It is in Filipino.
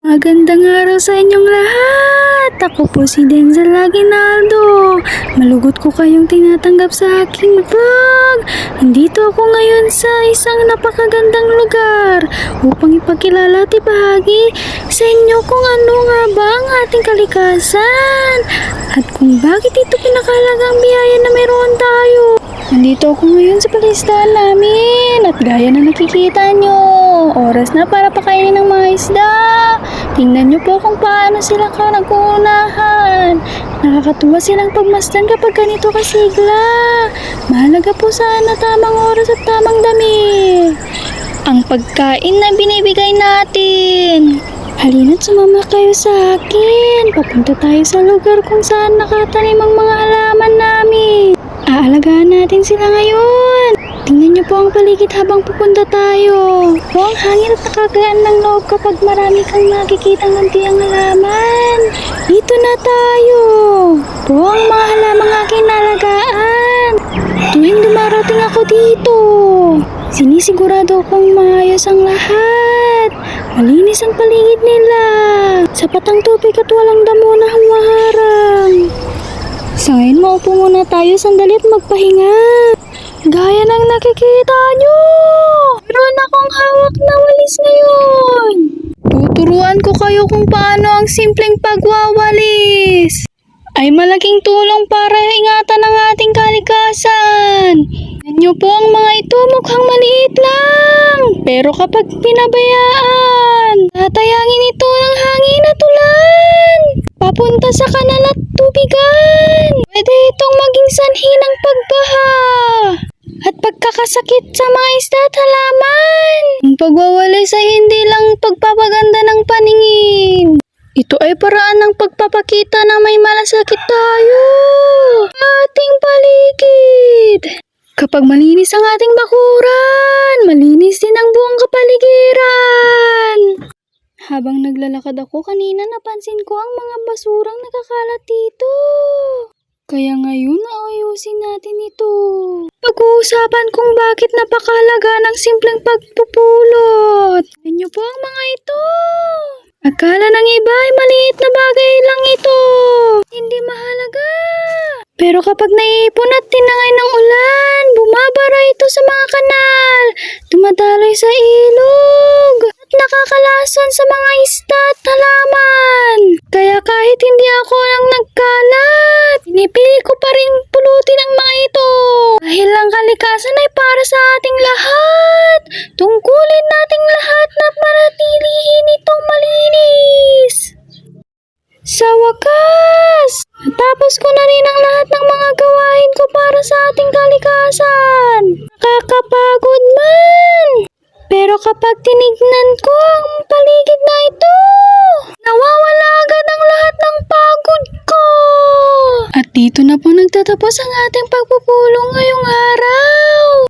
Magandang araw sa inyong lahat! Ako po si Denzel Aguinaldo. Malugot ko kayong tinatanggap sa aking vlog. Nandito ako ngayon sa isang napakagandang lugar upang ipakilala at ibahagi sa inyo kung ano nga ba ang ating kalikasan at kung bakit ito pinakahalagang biyaya na meron tayo. Nandito ako ngayon sa palaisdaan namin at gaya na nakikita nyo, oras na para pakainin ng mga isda. Tingnan nyo po kung paano sila nag-uunahan. Nakakatuwa silang pagmasdan kapag ganito kasigla. Mahalaga po sana tamang oras at tamang dami ang pagkain na binibigay natin. Halina't sumama kayo sa akin. Papunta tayo sa lugar kung saan nakatanim ang mga halaman namin. Aalagaan natin sila ngayon. Tingnan niyo po ang paligid habang pupunta tayo. Po ang hangin at nakagaan ng loob kapag marami kang nakikitang nantiang halaman. Dito na tayo. Po ang mga halamang aking nalagaan. Tuwing dumarating ako dito, sinisigurado kong maayos ang lahat. Malinis ang paligid nila. Sapat ang tubig at walang damo na humaharang. Sa ngayon, maupo muna tayo sandali at magpahinga. Gaya ng nakikita nyo, meron akong hawak na walis ngayon. Tuturuan ko kayo kung paano ang simpleng pagwawalis ay malaking tulong para ingatan ang ating kalikasan. Tignan nyo po ang mga ito, mukhang maliit lang. Pero kapag pinabayaan, tatayangin ito ng hangin at ulan papunta sa kanal at tubigan. Pwede itong maging sanhi ng pagbaha at pagkakasakit sa mga isda at halaman. Ang pagwawalis ay hindi lang pagpapaganda ng paningin. Ito ay paraan ng pagpapakita na may malasakit tayo sa ating paligid. Kapag malinis ang ating bakuran, malinis din ang buong kapaligiran. Habang naglalakad ako kanina, napansin ko ang mga basurang nakakalat dito. Kaya ngayon, ayusin natin ito. Pag-uusapan kung bakit napakahalaga ng simpleng pagpupulot. Tignan niyo po ang mga ito. Akala ng iba ay maliit na bagay lang ito. Hindi mahalaga. Pero kapag naiipon at tinangay ng ulan, bumabara ito sa mga kanal, dumadaloy sa ilog, at nakakalason sa mga isda at halaman. Kaya kahit hindi ako ang nagkalat, pinipili ko pa rin pulutin ang mga ito. Dahil ang kalikasan ay para sa ating lahat. Tungkulin nating lahat na manatilihin itong malinis. Sa wakas, natapos ko na rin ang lahat ng mga gawain ko para sa ating kalikasan. Nakakapagod man. Pero kapag tinignan ko ang paligid na ito, nawawala agad ang lahat ng pagod ko. At dito na po nagtatapos ang ating pagpupulong ngayong araw.